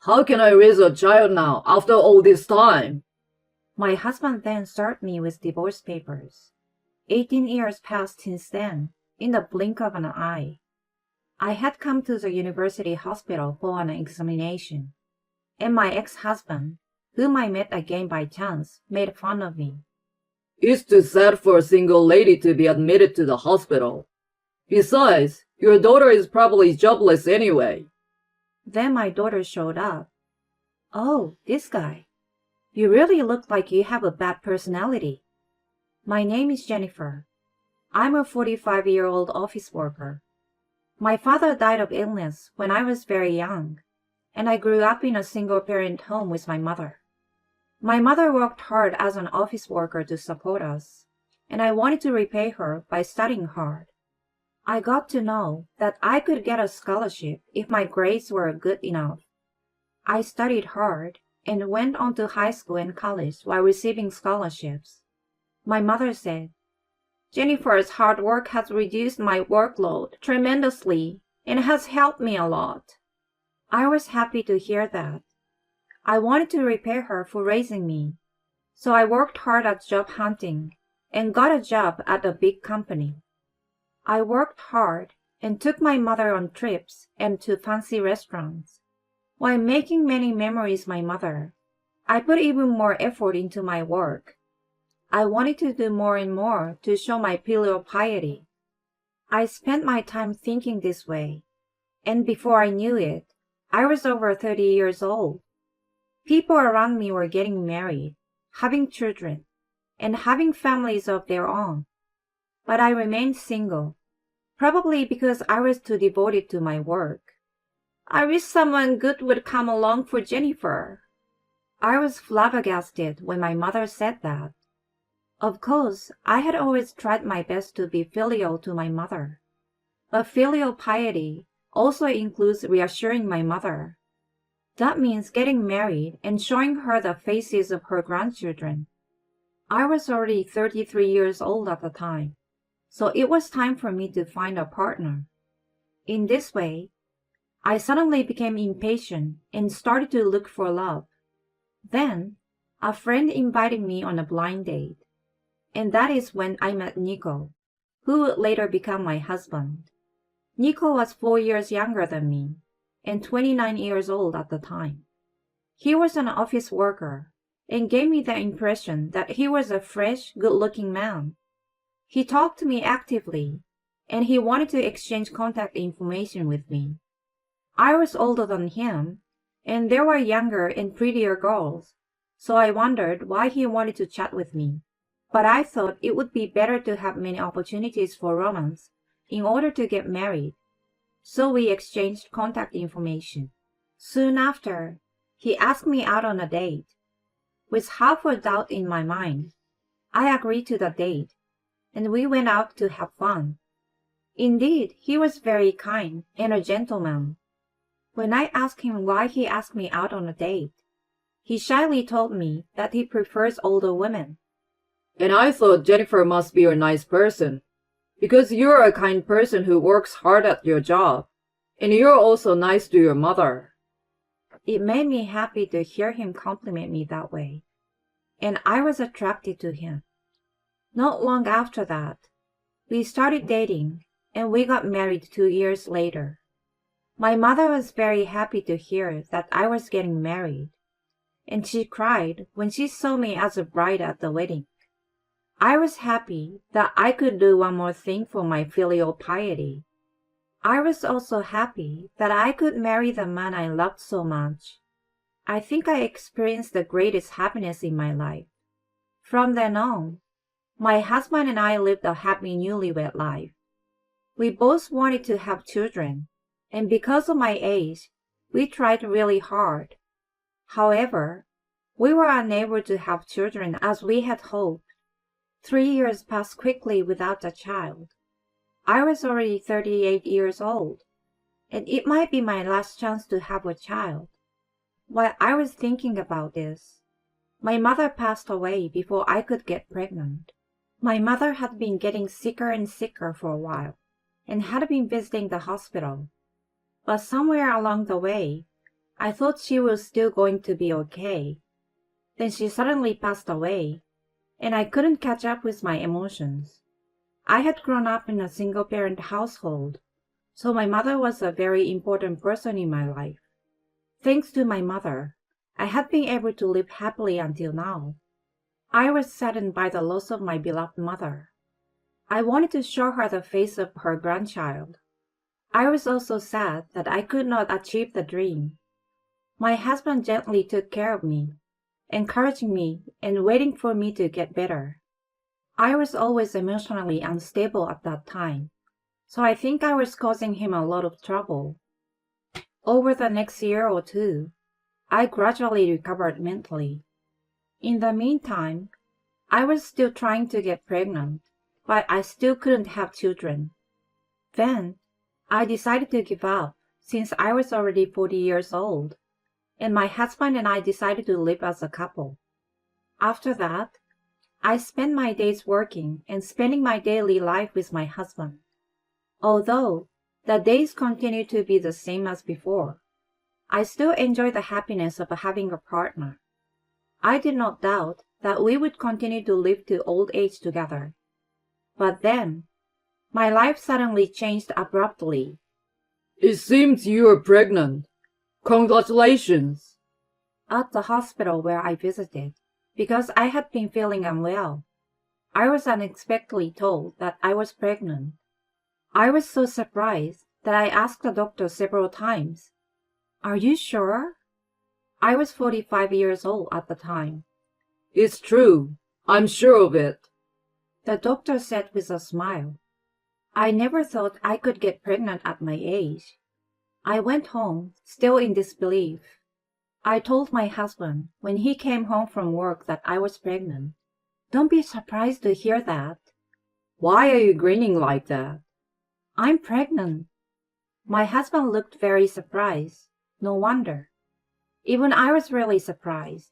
How can I raise a child now after all this time? My husband then served me with divorce papers. 18 years passed since then, in the blink of an eye. I had come to the university hospital for an examination, and my ex-husband, whom I met again by chance, made fun of me. It's too sad for a single lady to be admitted to the hospital. Besides, your daughter is probably jobless anyway. Then my daughter showed up. Oh, this guy. You really look like you have a bad personality. My name is Jennifer. I'm a 45-year-old office worker. My father died of illness when I was very young, and I grew up in a single-parent home with my mother. My mother worked hard as an office worker to support us, and I wanted to repay her by studying hard. I got to know that I could get a scholarship if my grades were good enough. I studied hard and went on to high school and college while receiving scholarships. My mother said, "Jennifer's hard work has reduced my workload tremendously and has helped me a lot." I was happy to hear that. I wanted to repay her for raising me, so I worked hard at job hunting and got a job at a big company. I worked hard and took my mother on trips and to fancy restaurants. While making many memories with my mother, I put even more effort into my work. I wanted to do more and more to show my filial piety. I spent my time thinking this way, and before I knew it, I was over 30 years old. People around me were getting married, having children, and having families of their own. But I remained single, probably because I was too devoted to my work. I wish someone good would come along for Jennifer. I was flabbergasted when my mother said that. Of course, I had always tried my best to be filial to my mother. But filial piety also includes reassuring my mother. That means getting married and showing her the faces of her grandchildren. I was already 33 years old at the time, so it was time for me to find a partner. In this way, I suddenly became impatient and started to look for love. Then, a friend invited me on a blind date, and that is when I met Nico, who would later become my husband. Nico was 4 years younger than me, and 29 years old at the time. He was an office worker, and gave me the impression that he was a fresh, good-looking man. He talked to me actively, and he wanted to exchange contact information with me. I was older than him, and there were younger and prettier girls, so I wondered why he wanted to chat with me. But I thought it would be better to have many opportunities for romance in order to get married. So we exchanged contact information. Soon after, he asked me out on a date. With half a doubt in my mind, I agreed to the date, and we went out to have fun. Indeed, he was very kind and a gentleman. When I asked him why he asked me out on a date, he shyly told me that he prefers older women. And I thought Jennifer must be a nice person, because you're a kind person who works hard at your job, and you're also nice to your mother. It made me happy to hear him compliment me that way, and I was attracted to him. Not long after that, we started dating, and we got married 2 years later. My mother was very happy to hear that I was getting married, and she cried when she saw me as a bride at the wedding. I was happy that I could do one more thing for my filial piety. I was also happy that I could marry the man I loved so much. I think I experienced the greatest happiness in my life. From then on, my husband and I lived a happy newlywed life. We both wanted to have children, and because of my age, we tried really hard. However, we were unable to have children as we had hoped. 3 years passed quickly without a child. I was already 38 years old, and it might be my last chance to have a child. While I was thinking about this, my mother passed away before I could get pregnant. My mother had been getting sicker and sicker for a while, and had been visiting the hospital. But somewhere along the way, I thought she was still going to be okay. Then she suddenly passed away, and I couldn't catch up with my emotions. I had grown up in a single-parent household, so my mother was a very important person in my life. Thanks to my mother, I had been able to live happily until now. I was saddened by the loss of my beloved mother. I wanted to show her the face of her grandchild. I was also sad that I could not achieve the dream. My husband gently took care of me, encouraging me and waiting for me to get better. I was always emotionally unstable at that time, so I think I was causing him a lot of trouble. Over the next year or two, I gradually recovered mentally. In the meantime, I was still trying to get pregnant, but I still couldn't have children. Then, I decided to give up since I was already 40 years old, and my husband and I decided to live as a couple. After that, I spent my days working and spending my daily life with my husband. Although the days continue to be the same as before, I still enjoy the happiness of having a partner. I did not doubt that we would continue to live to old age together. But then, my life suddenly changed abruptly. It seems you are pregnant. Congratulations. At the hospital where I visited, because I had been feeling unwell, I was unexpectedly told that I was pregnant. I was so surprised that I asked the doctor several times, "Are you sure?" I was 45 years old at the time. It's true. I'm sure of it. The doctor said with a smile. I never thought I could get pregnant at my age. I went home, still in disbelief. I told my husband when he came home from work that I was pregnant. Don't be surprised to hear that. Why are you grinning like that? I'm pregnant. My husband looked very surprised. No wonder. Even I was really surprised.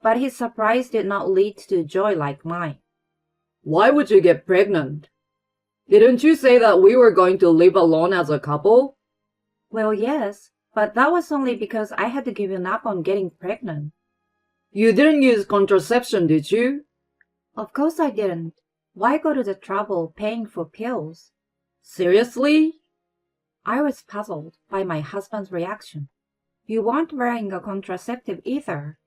But his surprise did not lead to joy like mine. Why would you get pregnant? Didn't you say that we were going to live alone as a couple? Well, yes, but that was only because I had given up on getting pregnant. You didn't use contraception, did you? Of course I didn't. Why go to the trouble paying for pills? Seriously? I was puzzled by my husband's reaction. You weren't wearing a contraceptive either.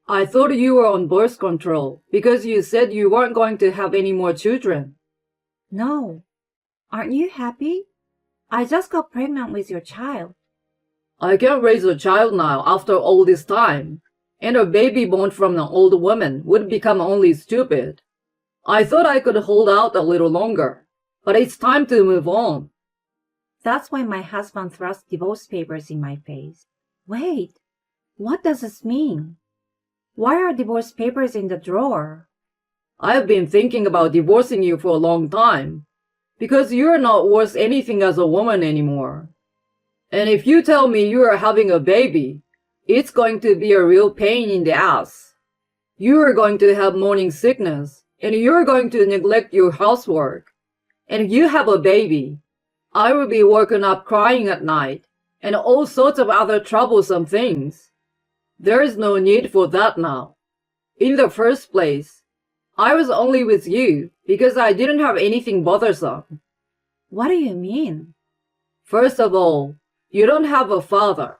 I thought you were on birth control because you said you weren't going to have any more children. No. Aren't you happy? I just got pregnant with your child. I can't raise a child now after all this time, and a baby born from an old woman would become only stupid. I thought I could hold out a little longer, but it's time to move on. That's when my husband thrust divorce papers in my face. Wait, what does this mean? Why are divorce papers in the drawer? I've been thinking about divorcing you for a long time, because you're not worth anything as a woman anymore. And if you tell me you are having a baby, it's going to be a real pain in the ass. You are going to have morning sickness, and you're going to neglect your housework. And if you have a baby, I will be woken up crying at night, and all sorts of other troublesome things. There is no need for that now. In the first place, I was only with you because I didn't have anything bothersome. What do you mean? First of all, you don't have a father.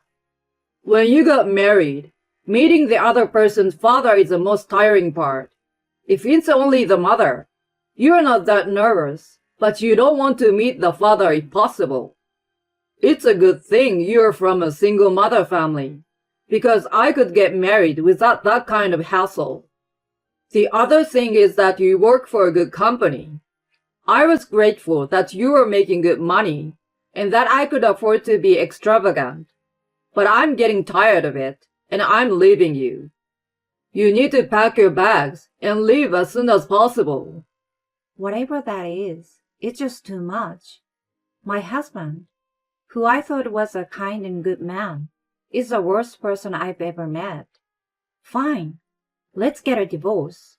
When you got married, meeting the other person's father is the most tiring part. If it's only the mother, you're not that nervous, but you don't want to meet the father if possible. It's a good thing you're from a single mother family, because I could get married without that kind of hassle. The other thing is that you work for a good company. I was grateful that you were making good money and that I could afford to be extravagant. But I'm getting tired of it, and I'm leaving you. You need to pack your bags and leave as soon as possible. Whatever that is, it's just too much. My husband, who I thought was a kind and good man, is the worst person I've ever met. Fine, let's get a divorce.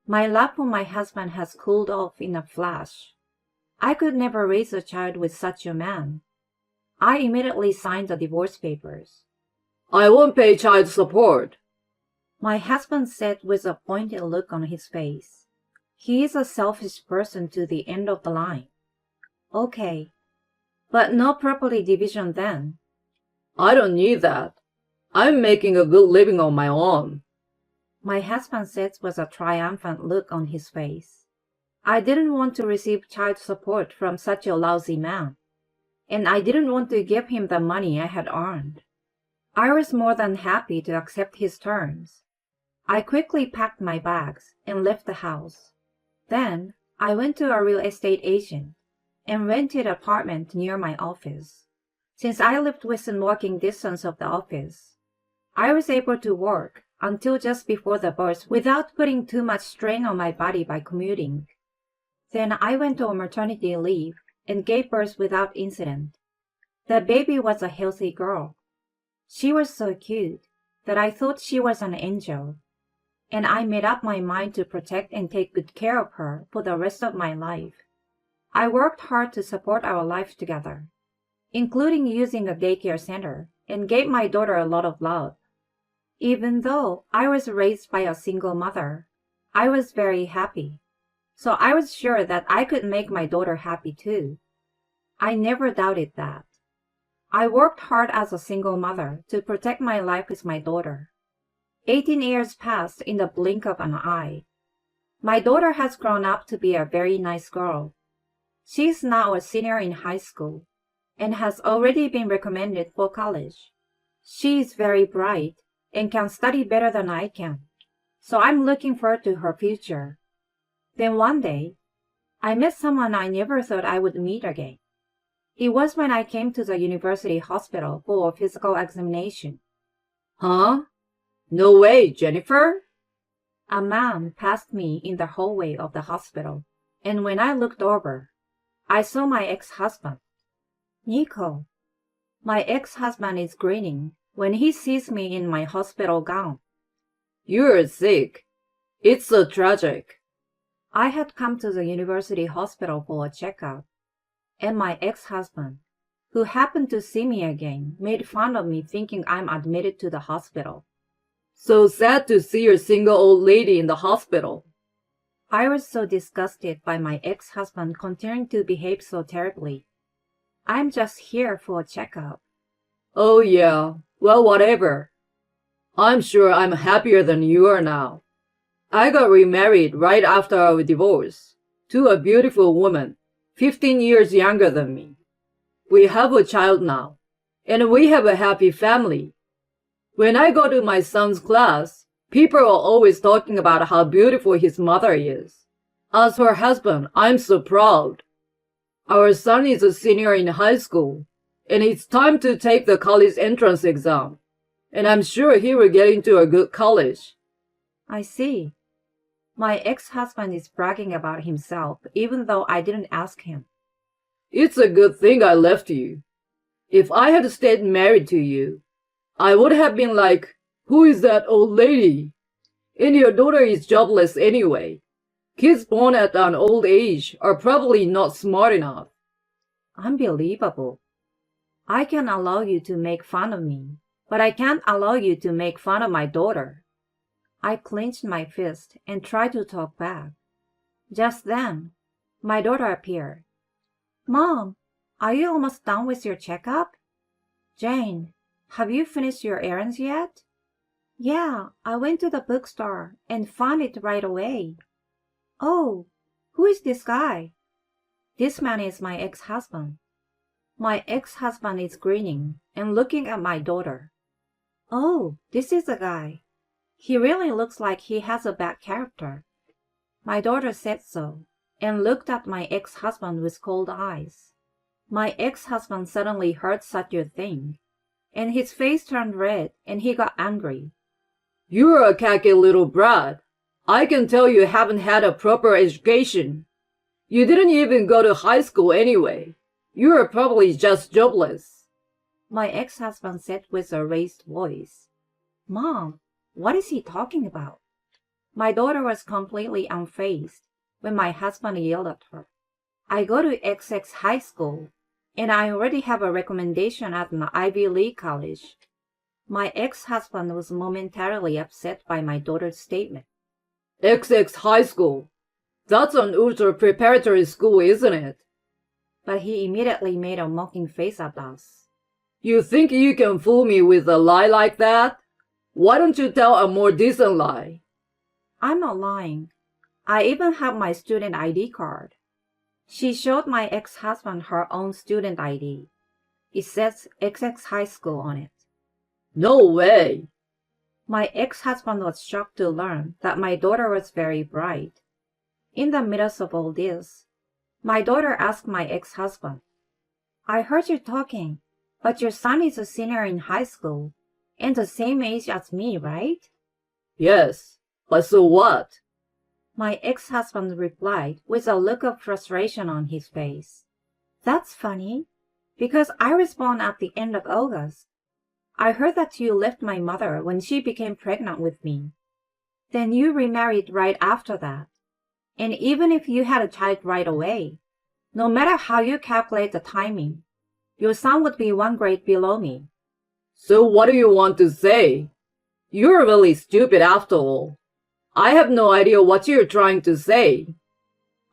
My love for my husband has cooled off in a flash. I could never raise a child with such a man. I immediately signed the divorce papers. I won't pay child support. My husband said with a pointed look on his face. He is a selfish person to the end of the line. Okay, but no property division then. I don't need that. I'm making a good living on my own. My husband said with a triumphant look on his face. I didn't want to receive child support from such a lousy man, and I didn't want to give him the money I had earned. I was more than happy to accept his terms. I quickly packed my bags and left the house. Then I went to a real estate agent and rented an apartment near my office. Since I lived within walking distance of the office, I was able to work until just before the birth without putting too much strain on my body by commuting. Then I went on maternity leave and gave birth without incident. The baby was a healthy girl. She was so cute that I thought she was an angel, and I made up my mind to protect and take good care of her for the rest of my life. I worked hard to support our life together, including using a daycare center, and gave my daughter a lot of love. Even though I was raised by a single mother, I was very happy. So I was sure that I could make my daughter happy too. I never doubted that. I worked hard as a single mother to protect my life with my daughter. 18 years passed in the blink of an eye. My daughter has grown up to be a very nice girl. She is now a senior in high school and has already been recommended for college. She is very bright and can study better than I can, so I'm looking forward to her future. Then one day, I met someone I never thought I would meet again. It was when I came to the university hospital for a physical examination. Huh? No way, Jennifer? A man passed me in the hallway of the hospital, and when I looked over, I saw my ex-husband. Nico. My ex-husband is grinning when he sees me in my hospital gown. You're sick. It's so tragic. I had come to the university hospital for a checkup, and my ex-husband, who happened to see me again, made fun of me thinking I'm admitted to the hospital. So sad to see your single old lady in the hospital. I was so disgusted by my ex-husband continuing to behave so terribly. I'm just here for a checkup. Oh yeah, well whatever. I'm sure I'm happier than you are now. I got remarried right after our divorce to a beautiful woman, 15 years younger than me. We have a child now, and we have a happy family. When I go to my son's class, people are always talking about how beautiful his mother is. As her husband, I'm so proud. Our son is a senior in high school, and it's time to take the college entrance exam, and I'm sure he will get into a good college. I see. My ex-husband is bragging about himself even though I didn't ask him. It's a good thing I left you. If I had stayed married to you, I would have been like, who is that old lady? And your daughter is jobless anyway. Kids born at an old age are probably not smart enough. Unbelievable. I can allow you to make fun of me, but I can't allow you to make fun of my daughter. I clenched my fist and tried to talk back. Just then, my daughter appeared. Mom, are you almost done with your checkup? Jane, have you finished your errands yet? Yeah, I went to the bookstore and found it right away. Oh, who is this guy? This man is my ex-husband. My ex-husband is grinning and looking at my daughter. Oh, this is the guy. He really looks like he has a bad character. My daughter said so and looked at my ex-husband with cold eyes. My ex-husband suddenly heard such a thing, and his face turned red and he got angry. You're a cocky little brat. I can tell you haven't had a proper education. You didn't even go to high school anyway. You're probably just jobless. My ex-husband said with a raised voice. Mom, what is he talking about? My daughter was completely unfazed when my husband yelled at her. I go to XX high school, and I already have a recommendation at an Ivy League college. My ex-husband was momentarily upset by my daughter's statement. XX high school. That's an ultra-preparatory school, isn't it? But he immediately made a mocking face at us. You think you can fool me with a lie like that? Why don't you tell a more decent lie? I'm not lying. I even have my student ID card. She showed my ex-husband her own student ID. It says XX High School on it. No way. My ex-husband was shocked to learn that my daughter was very bright. In the midst of all this, my daughter asked my ex-husband, I heard you talking, but your son is a senior in high school and the same age as me, right? Yes, but so what? My ex-husband replied with a look of frustration on his face. That's funny, because I was born at the end of August. I heard that you left my mother when she became pregnant with me. Then you remarried right after that. And even if you had a child right away, no matter how you calculate the timing, your son would be 1 grade below me. So what do you want to say? You're really stupid after all. I have no idea what you're trying to say.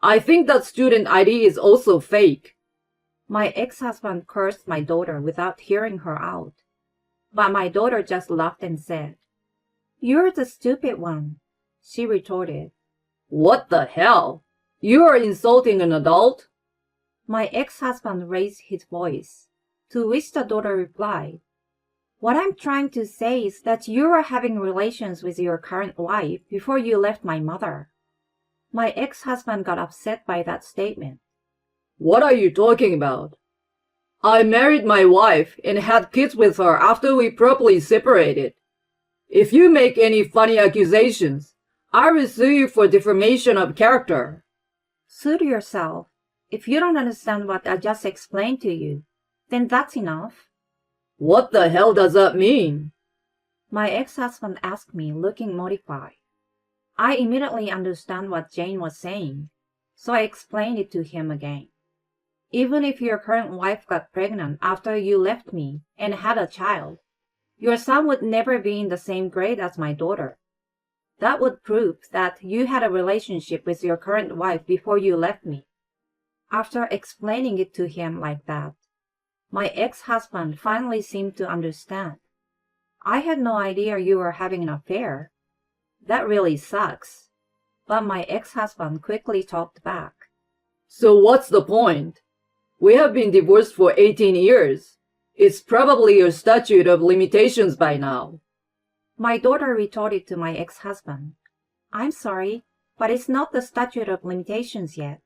I think that student ID is also fake. My ex-husband cursed my daughter without hearing her out. But my daughter just laughed and said, You're the stupid one, she retorted. What the hell? You are insulting an adult? My ex-husband raised his voice, to which the daughter replied, What I'm trying to say is that you were having relations with your current wife before you left my mother. My ex-husband got upset by that statement. What are you talking about? I married my wife and had kids with her after we properly separated. If you make any funny accusations, I will sue you for defamation of character. Sue yourself. If you don't understand what I just explained to you, then that's enough. What the hell does that mean? My ex-husband asked me, looking mortified. I immediately understand what Jane was saying, so I explained it to him again. Even if your current wife got pregnant after you left me and had a child, your son would never be in the same grade as my daughter. That would prove that you had a relationship with your current wife before you left me. After explaining it to him like that, my ex-husband finally seemed to understand. I had no idea you were having an affair. That really sucks. But my ex-husband quickly talked back. So what's the point? We have been divorced for 18 years. It's probably a statute of limitations by now. My daughter retorted to my ex-husband, I'm sorry, but it's not the statute of limitations yet.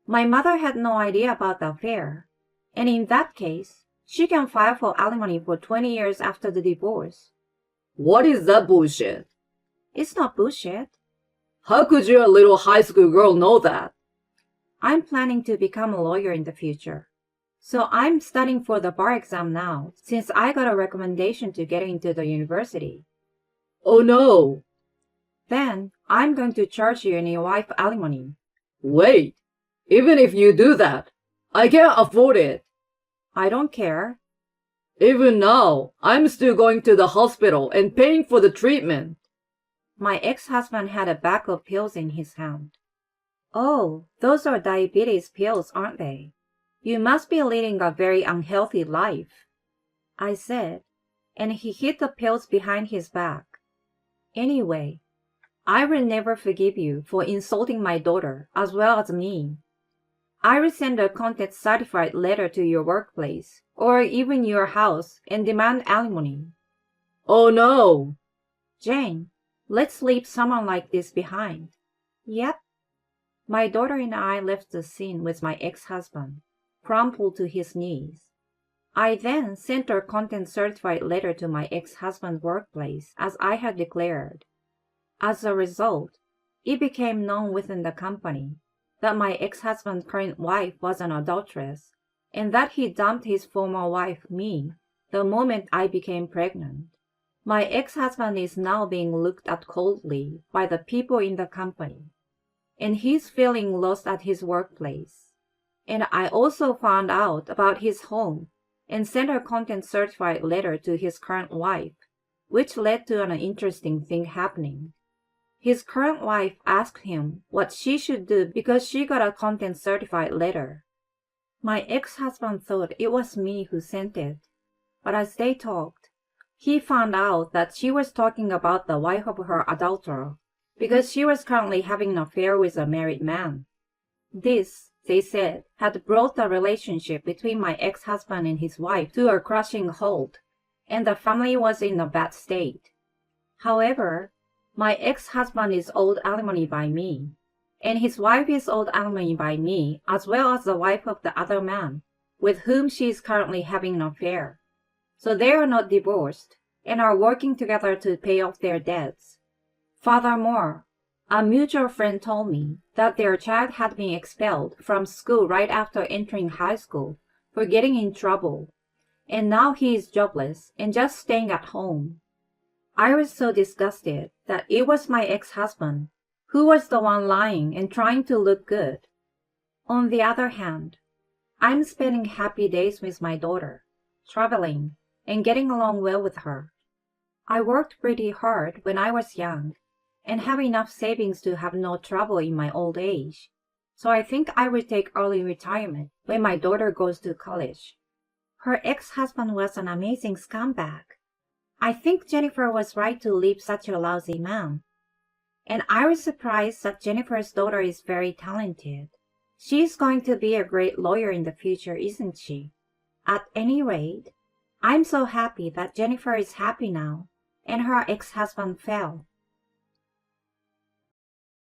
My mother had no idea about the affair, and in that case, she can file for alimony for 20 years after the divorce. What is that bullshit? It's not bullshit. How could your little high school girl know that? I'm planning to become a lawyer in the future. So I'm studying for the bar exam now, since I got a recommendation to get into the university. Oh no. Then I'm going to charge you and your wife alimony. Wait. Even if you do that, I can't afford it. I don't care. Even now, I'm still going to the hospital and paying for the treatment. My ex-husband had a bag of pills in his hand. Oh, those are diabetes pills, aren't they? You must be leading a very unhealthy life, I said, and he hid the pills behind his back. Anyway, I will never forgive you for insulting my daughter as well as me. I will send a content-certified letter to your workplace or even your house and demand alimony. Oh no. Jane, let's leave someone like this behind. Yep. My daughter and I left the scene with my ex-husband, crumpled to his knees. I then sent a content-certified letter to my ex-husband's workplace as I had declared. As a result, it became known within the company that my ex-husband's current wife was an adulteress and that he dumped his former wife, me, the moment I became pregnant. My ex-husband is now being looked at coldly by the people in the company, and he's feeling lost at his workplace. And I also found out about his home and sent a content certified letter to his current wife, which led to an interesting thing happening. His current wife asked him what she should do because she got a content certified letter. My ex-husband thought it was me who sent it, but as they talked, he found out that she was talking about the wife of her adulterer because she was currently having an affair with a married man. This, they said, had brought the relationship between my ex-husband and his wife to a crushing halt, and the family was in a bad state. However, my ex-husband is owed alimony by me, and his wife is owed alimony by me as well as the wife of the other man, with whom she is currently having an affair. So they are not divorced, and are working together to pay off their debts. Furthermore, a mutual friend told me that their child had been expelled from school right after entering high school for getting in trouble, and now he is jobless and just staying at home. I was so disgusted that it was my ex-husband who was the one lying and trying to look good. On the other hand, I'm spending happy days with my daughter, traveling, and getting along well with her. I worked pretty hard when I was young and have enough savings to have no trouble in my old age, so I think I will take early retirement when my daughter goes to college. Her ex-husband was an amazing scumbag. I think Jennifer was right to leave such a lousy man. And I was surprised that Jennifer's daughter is very talented. She's going to be a great lawyer in the future, isn't she? At any rate, I'm so happy that Jennifer is happy now, and her ex-husband fell.